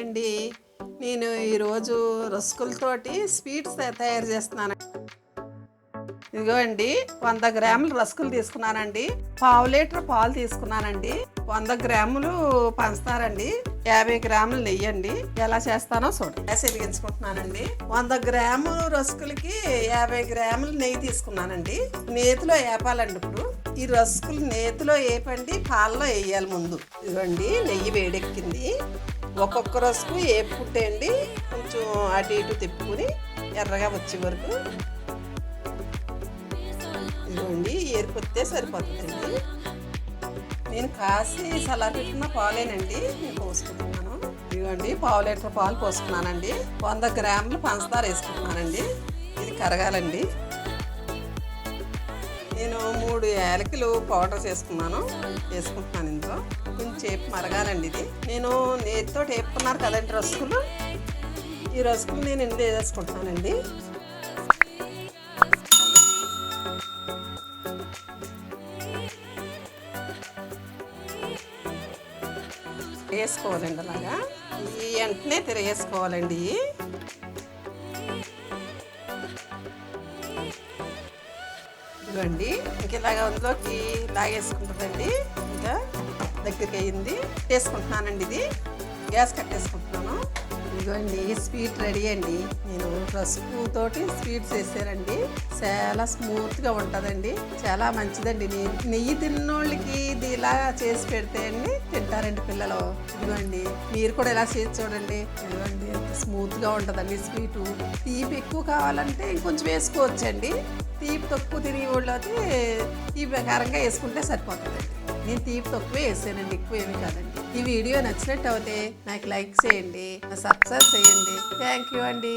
అండి. నేను ఈరోజు రస్కులతోటి స్వీట్స్ తయారు చేస్తున్నాను. ఇదిగో అండి, 100 గ్రాములు రస్కులు తీసుకున్నానండి, 1/2 లీటర్ పాలు తీసుకున్నానండి, 100 గ్రాములు పంచదార అండి, 50 గ్రాములు నెయ్యి అండి. ఎలా చేస్తానో చూడండి. గ్యాస్ వెలిగించుకుంటున్నానండి. 100 గ్రాములు రస్కులకి 50 గ్రాములు నెయ్యి తీసుకున్నానండి. నేతిలో వేపాలండి. ఇప్పుడు ఈ రస్కులు నేతిలో వేపండి, పాలలో వేయాలి ముందు. ఇదిగోండి, నెయ్యి వేడెక్కింది. ఒక్కొక్క రస్కు వేపుకుంటేయండి కొంచెం అటు ఇటు తిప్పుకుని ఎర్రగా వచ్చే వరకు ఇదిగోండి ఏరుకొస్తే సరిపోతుందండి. నేను కాసి సలా పెట్టిన పాలేనండి నేను పోసుకుంటున్నాను. ఇదిగోండి 1/2 లీటర్ పాలు పోసుకున్నానండి. 100 గ్రాములు పంచదార వేసుకుంటున్నానండి. ఇది కరగాలండి. నేను 3 యాలకులు పౌడర్ వేసుకుంటున్నాను ఇందులో. కొంచెం మరగాలండి. ఇది నేను నేతితో వేపుకున్నారు కదండి రస్కులు. ఈ రస్కులు నేను ఇందులో వేసుకుంటున్నానండి. వేసుకోవాలండి అలాగా. ఈ వెంటనే తిరగేసుకోవాలండి. ఇదిగోండి, ఇంక ఇలాగా అందులోకి లాగేసుకుంటుందండి. ఇంకా దగ్గరికి అయ్యింది. వేసుకుంటున్నానండి. ఇది గ్యాస్ కట్టేసుకుంటున్నాను. ఇదిగోండి, స్వీట్ రెడీ అండి. నేను రస్కు తోటి స్వీట్స్ వేసానండి. చాలా స్మూత్గా ఉంటుందండి, చాలా మంచిదండి. నెయ్యి తిన్నోళ్ళకి ఇది ఇలా చేసి పెడితే అండి తింటారండి పిల్లలు. ఇదిగోండి, మీరు కూడా ఇలా చేసి చూడండి. ఇదిగోండి, స్మూత్గా ఉంటుందండి స్వీటు. తీపి ఎక్కువ కావాలంటే ఇంకొంచెం వేసుకోవచ్చండి. తీపి తక్కువ తినే వాళ్ళు అయితే ఈ ప్రకారంగా వేసుకుంటే సరిపోతుందండి. నేను తీపి తక్కువే వేసానండి, ఎక్కువ ఏమి కాదండి. ఈ వీడియో నచ్చినట్టు అయితే నాకు లైక్ చేయండి, సబ్స్క్రైబ్ చేయండి. థ్యాంక్ యూ అండి.